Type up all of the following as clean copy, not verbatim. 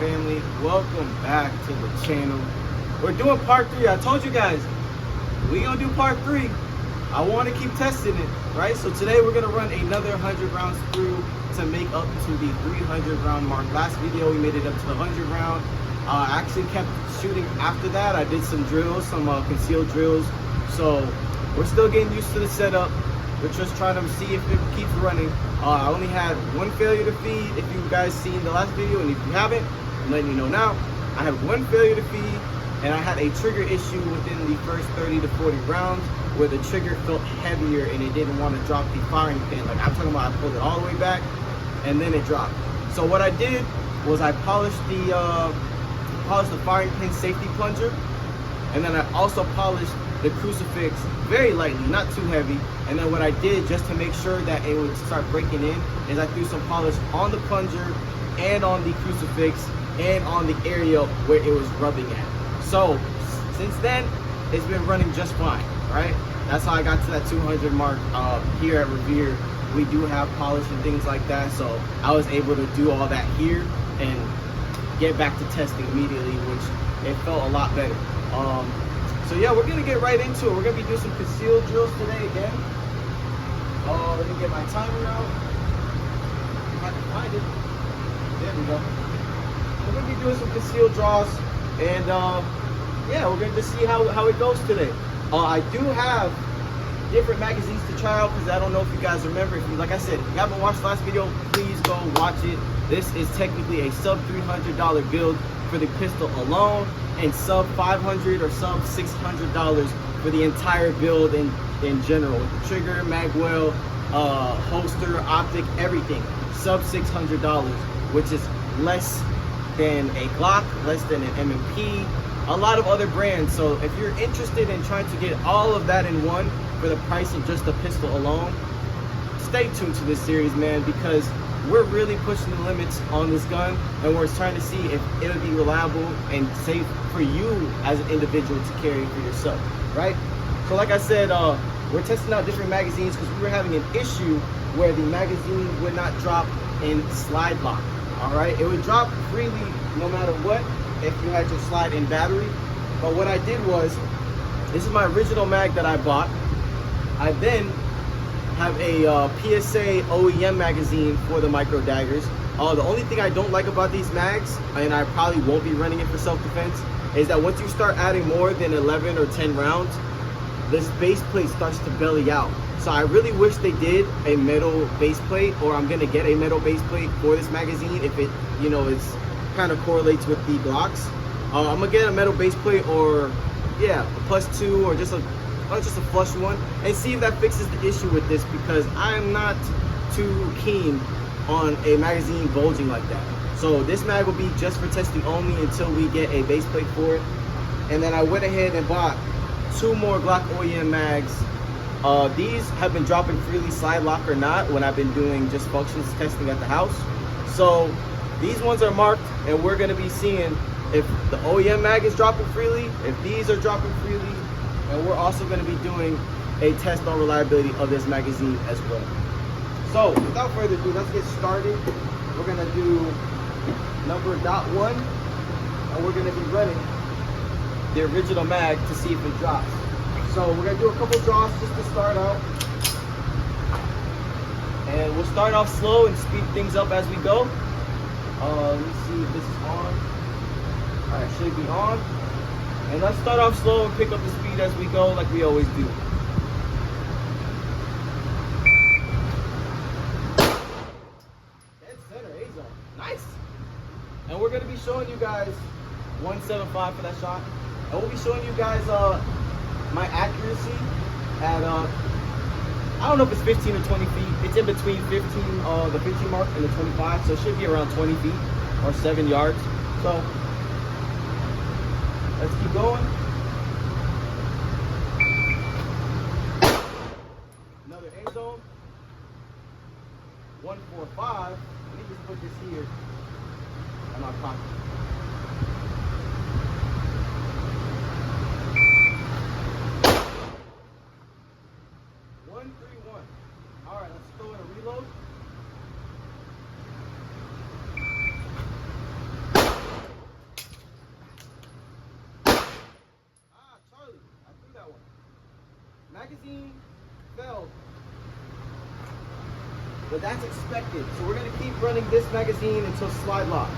family, welcome back to the channel. We're doing part 3. I told you guys we gonna do part 3. I want to keep testing it, right? So today we're gonna run another 100 round screw to make up to the 300 round mark. Last video we made it up to the 100 round. I actually kept shooting after that. I did some drills, some concealed drills. So we're still getting used to the setup. We're just trying to see if it keeps running. I only had one failure to feed. If you guys seen the last video, and if you haven't, I'm letting you know now. I have one failure to feed, and I had a trigger issue within the first 30 to 40 rounds where the trigger felt heavier and it didn't want to drop the firing pin. Like I'm talking about, I pulled it all the way back and then it dropped. So what I did was I polished the firing pin safety plunger, and then I also polished the crucifix very lightly, not too heavy. And then what I did, just to make sure that it would start breaking in, is I threw some polish on the plunger and on the crucifix and on the area where it was rubbing at. So since then, it's been running just fine, right? That's how I got to that 200 mark. Here at Revere, we do have polish and things like that, so I was able to do all that here and get back to testing immediately, which it felt a lot better. So yeah, we're gonna get right into it. We're gonna be doing some concealed drills today again. Let me get my timer out. If I can find it. There we go. We're gonna be doing some concealed draws, and yeah, we're going to see how it goes today. I do have different magazines to try out because I don't know if you guys remember. If you, like I said, if you haven't watched the last video, please go watch it. This is technically a sub $300 build for the pistol alone, and sub $500 or sub $600 for the entire build in general, with the trigger, magwell, holster, optic, everything. Sub $600, which is less than a Glock, less than an M&P, a lot of other brands. So if you're interested in trying to get all of that in one for the price of just the pistol alone, stay tuned to this series, man, because we're really pushing the limits on this gun, and we're trying to see if it'll be reliable and safe for you as an individual to carry for yourself, right? So like I said, we're testing out different magazines because we were having an issue where the magazine would not drop in slide lock. All right, it would drop freely no matter what if you had your slide in battery. But what I did was, this is my original mag that I bought. I then have a PSA OEM magazine for the micro daggers. The only thing I don't like about these mags, and I probably won't be running it for self-defense, is that once you start adding more than 11 or 10 rounds, this base plate starts to belly out. So I really wish they did a metal base plate, or I'm gonna get a metal base plate for this magazine if it, you know, it's kind of correlates with the Glocks. I'm gonna get a metal base plate, or yeah, a +2, or just a flush one, and see if that fixes the issue with this, because I'm not too keen on a magazine bulging like that. So this mag will be just for testing only until we get a base plate for it. And then I went ahead and bought 2 more Glock OEM mags. These have been dropping freely, slide lock or not, when I've been doing just functions testing at the house. So these ones are marked, and we're gonna be seeing if the OEM mag is dropping freely, if these are dropping freely, and we're also gonna be doing a test on reliability of this magazine as well. So without further ado, let's get started. We're gonna do number .1, and we're gonna be running the original mag to see if it drops. So we're gonna do a couple draws just to start out, and we'll start off slow and speed things up as we go. Let me see if this is on. All right, should be on. And let's start off slow and pick up the speed as we go, like we always do. Dead center, A-zone, nice. And we're gonna be showing you guys 175 for that shot, and we'll be showing you guys my accuracy at I don't know if it's 15 or 20 feet. It's in between the 15 mark and the 25, so it should be around 20 feet or 7 yards. So let's keep going. Another A zone. 145. Let me just put this here in my pocket. All right, let's throw in a reload. magazine failed, but that's expected. So we're gonna keep running this magazine until slide lock.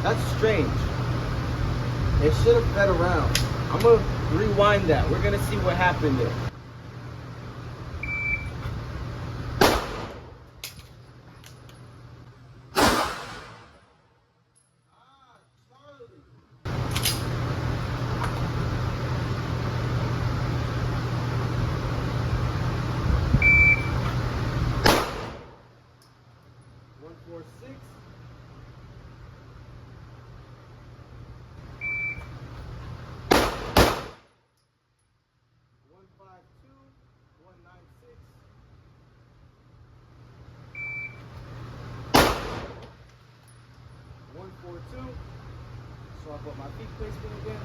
That's strange. It should have fed around. I'm gonna rewind that. We're gonna see what happened there. Swap up my feet placement again.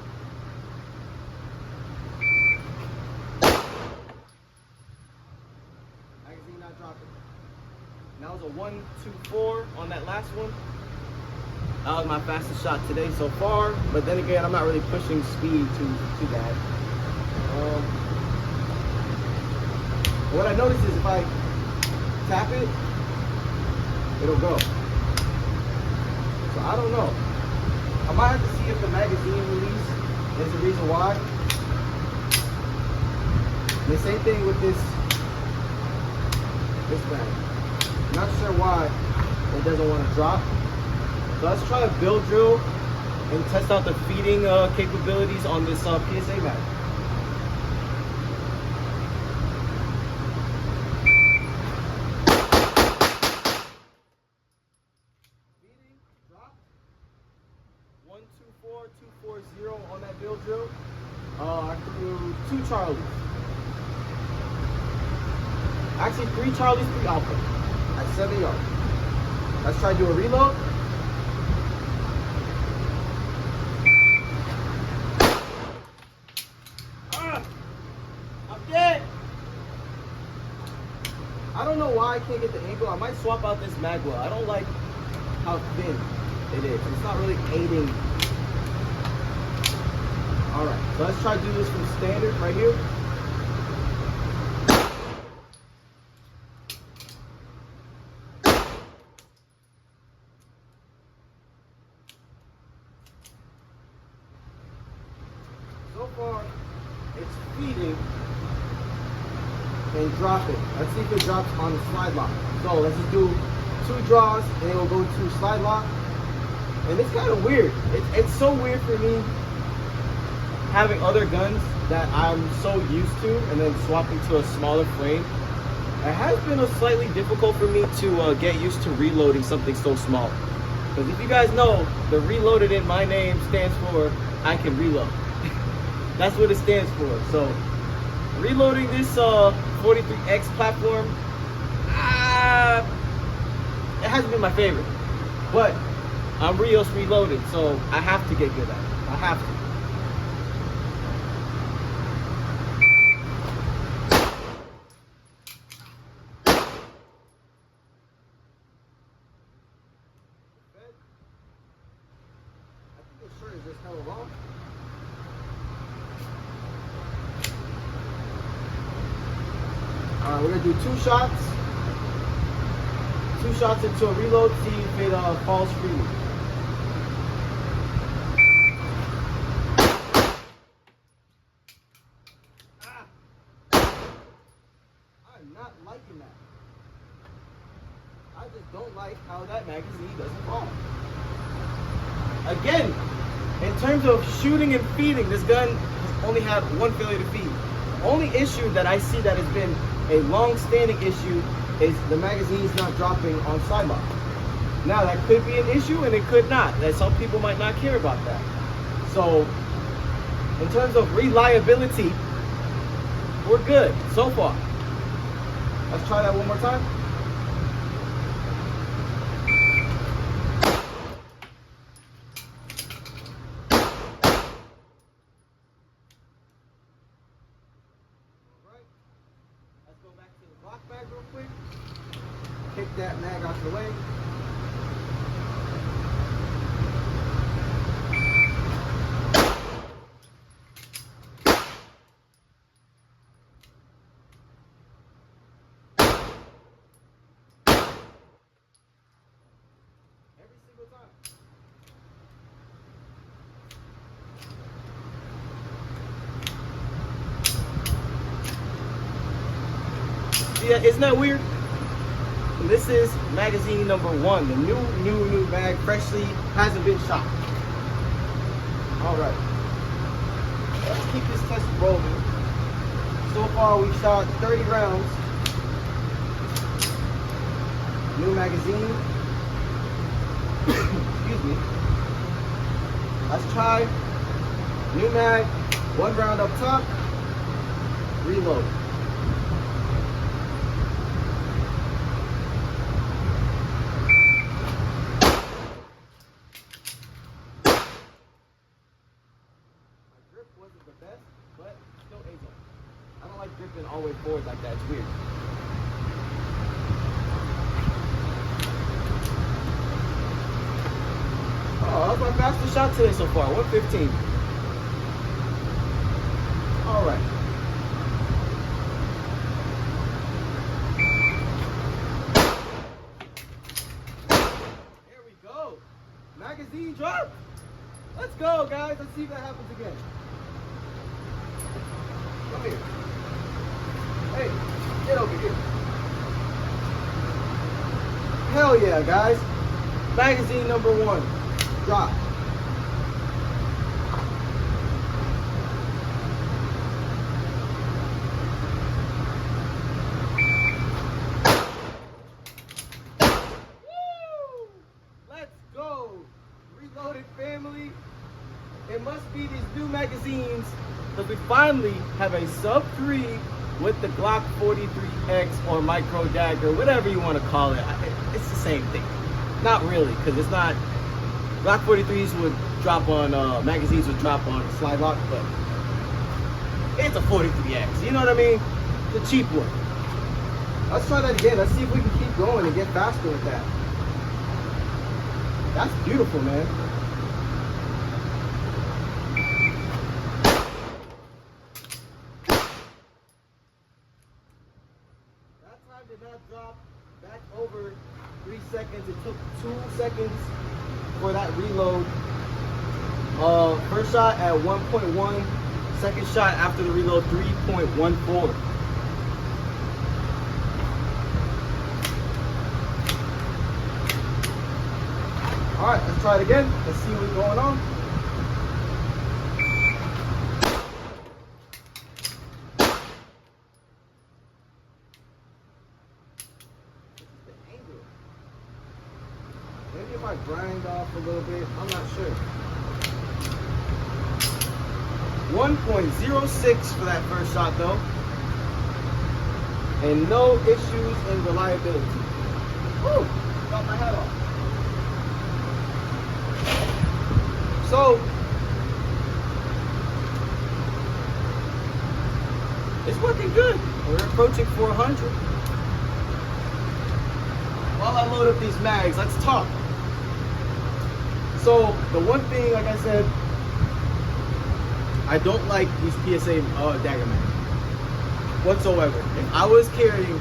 Magazine not dropping. That was a 1-2-4 on that last one. That was my fastest shot today so far. But then again, I'm not really pushing speed too bad. What I noticed is if I tap it, it'll go. So I don't know. I might have to see if the magazine release is the reason why. And the same thing with this bag. I'm not sure why it doesn't want to drop. So let's try a bill drill and test out the feeding capabilities on this PSA mag. Feeding, drop. 1-2-4-2-4-0 on that bill drill. I threw 2 Charlies. Actually 3 Charlies, 3 Alpha at 7 yards. Let's try to do a reload. I'm dead. I don't know why I can't get the angle. I might swap out this mag well. I don't like how thin it is. It's not really aiding. Alright, so let's try to do this from standard right here. So far, it's feeding and dropping. Let's see if it drops on the slide lock. So let's just do 2 draws and it will go to slide lock. And it's kind of weird. It's so weird for me having other guns that I'm so used to and then swapping to a smaller frame. It has been slightly difficult for me to get used to reloading something so small. Because if you guys know, the reloaded in my name stands for I can reload. That's what it stands for. So reloading this 43X platform, it hasn't been my favorite. But I'm Rios reloaded, so I have to get good at it. I have to. Just hella long. Alright, we're gonna do 2 shots. 2 shots into a reload, see if it falls freely. I'm not liking that. I just don't like how that magazine doesn't fall. Again, in terms of shooting and feeding, this gun has only had 1 failure to feed. The only issue that I see that has been a long-standing issue is the magazine's not dropping on slide lock. Now that could be an issue and it could not. That some people might not care about that. So in terms of reliability, we're good so far. Let's try that one more time. quick. Kick that mag out the way. Every single time. Yeah, isn't that weird? And this is magazine number 1, the new mag, freshly, hasn't been shot. All right, let's keep this test rolling. So far, we shot 30 rounds. New magazine. Excuse me. Let's try new mag, 1 round up top, reload. Wasn't the best, but still A-zone. I don't like gripping all the way forward like that. It's weird. Oh, that's my fastest shot today so far. 115. All right. There we go. Magazine drop. Let's go, guys. Let's see if that happens again. Come here. Hey, get over here. Hell yeah, guys. Magazine number 1. Drop. Woo! Let's go. Reloaded family. It must be these new magazines, because we finally have a sub 3 with the Glock 43X or Micro Dagger, whatever you want to call it. It's the same thing. Not really, because it's not. Glock 43s would drop on, magazines would drop on slide lock, but it's a 43X. You know what I mean? The cheap one. Let's try that again. Let's see if we can keep going and get faster with that. That's beautiful, man. Did not drop back over 3 seconds. It took 2 seconds for that reload. First shot at 1.1, second shot after the reload 3.14. All right, let's try it again. Let's see what's going on. Maybe if I grind off a little bit, I'm not sure. 1.06 for that first shot though. And no issues in reliability. Woo! Got my head off. So, it's working good. We're approaching 400. While I load up these mags, let's talk. So the one thing, like I said, I don't like these PSA Dagger mags whatsoever. If I was carrying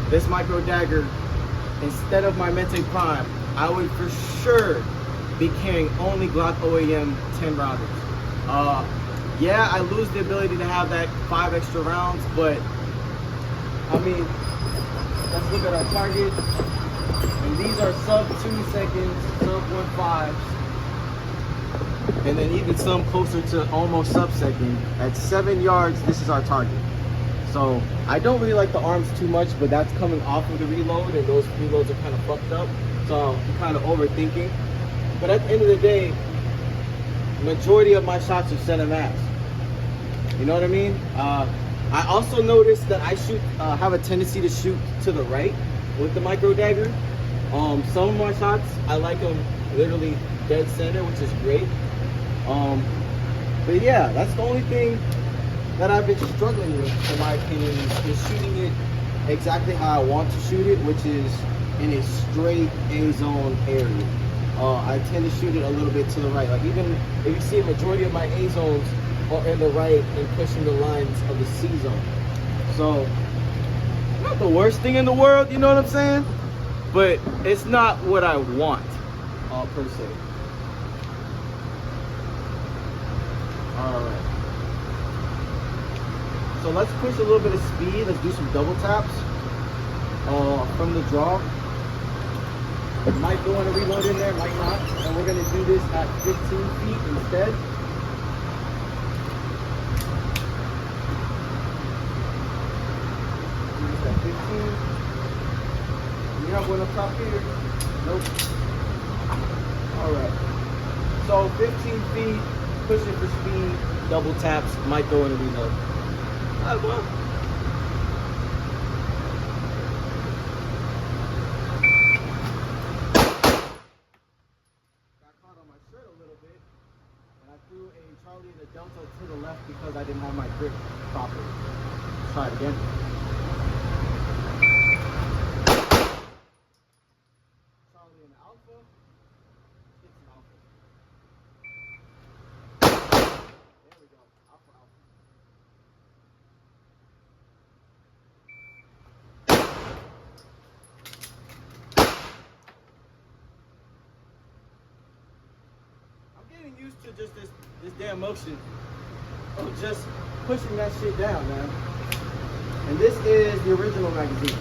this Micro Dagger instead of my Mente Prime, I would for sure be carrying only Glock OEM 10 rounders. Yeah, I lose the ability to have that 5 extra rounds, but I mean, let's look at our target. And these are sub 2 seconds, sub 1.5. And then even some closer to almost sub-second. At 7 yards, this is our target. So I don't really like the arms too much, but that's coming off of the reload, and those reloads are kind of fucked up. So I'm kind of overthinking. But at the end of the day, majority of my shots are center mass. You know what I mean? I also noticed that I have a tendency to shoot to the right with the Micro Dagger. Some of my shots, I like them literally dead center, which is great. But yeah, that's the only thing that I've been struggling with, in my opinion, is shooting it exactly how I want to shoot it, which is in a straight A-zone area. I tend to shoot it a little bit to the right. Like even if you see a majority of my A-zones are in the right and pushing the lines of the C-zone. So, not the worst thing in the world, you know what I'm saying? But it's not what I want, per se. Alright. So let's push a little bit of speed. Let's do some double taps from the draw. It might go on a reload in there, might not. And we're going to do this at 15 feet instead. Do this at 15. You have one up top here. Nope. Alright. So 15 feet, pushing for speed, double taps, might go in a reload. Alright, well. Threw a Charlie and a Delta to the left because I didn't have my grip properly. Let's try it again. Charlie and Alpha. Get some Alpha. There we go. Alpha, Alpha. I'm getting used to just this damn motion of just pushing that shit down, man. And this is the original magazine.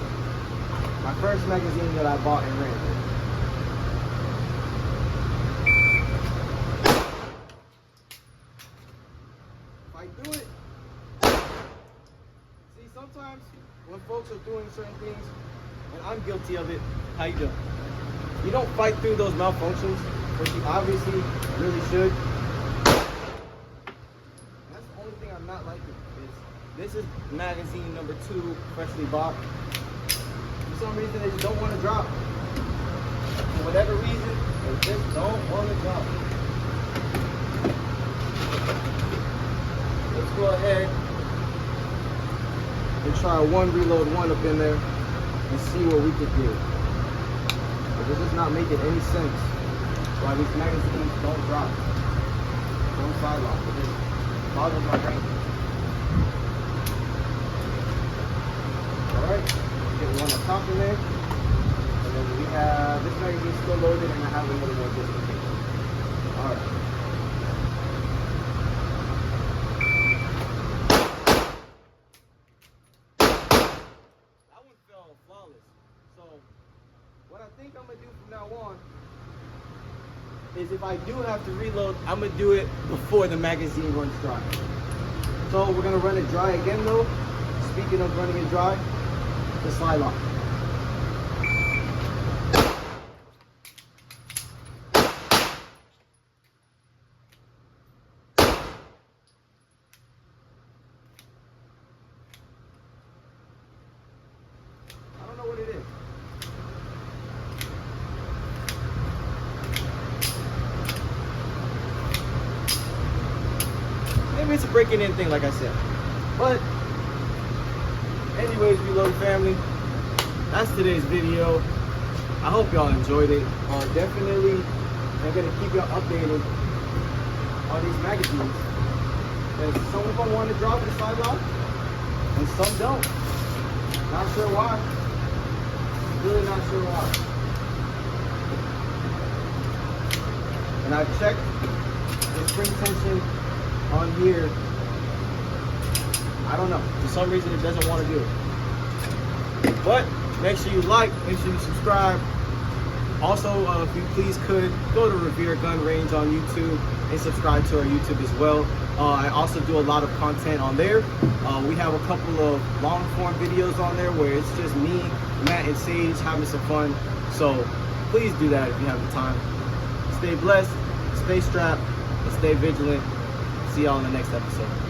My first magazine that I bought and ran. If I do it, see, sometimes when folks are doing certain things, and I'm guilty of it, how you doing? You don't fight through those malfunctions, which you obviously really should. I'm not liking is this is magazine number 2, freshly bought. For some reason they just don't want to drop. For whatever reason, they just don't want to drop. Let's go ahead and try one reload one up in there and see what we could do. But this is not making any sense why these magazines don't drop. Don't sidelock. It just boggles my brain. Alright, get one on top in there. And then we have this magazine still loaded and I have another one just in case. Alright. That one fell flawless. So what I think I'm gonna do from now on is if I do have to reload, I'm gonna do it before the magazine runs dry. So we're gonna run it dry again though. Speaking of running it dry, the slide lock. I don't know what it is. Maybe it's a breaking in thing, like I said. But anyways, Reload family, that's today's video. I hope y'all enjoyed it. Definitely, I'm gonna keep y'all updated on these magazines. Because some of them want to drop the side lock, and some don't. Not sure why. Really not sure why. And I've checked the spring tension on here. I don't know. For some reason, it doesn't want to do it. But make sure you like, make sure you subscribe. Also, if you please could, go to Revere Gun Range on YouTube and subscribe to our YouTube as well. I also do a lot of content on there. We have a couple of long form videos on there where it's just me, Matt, and Sage having some fun. So please do that if you have the time. Stay blessed, stay strapped, and stay vigilant. See y'all in the next episode.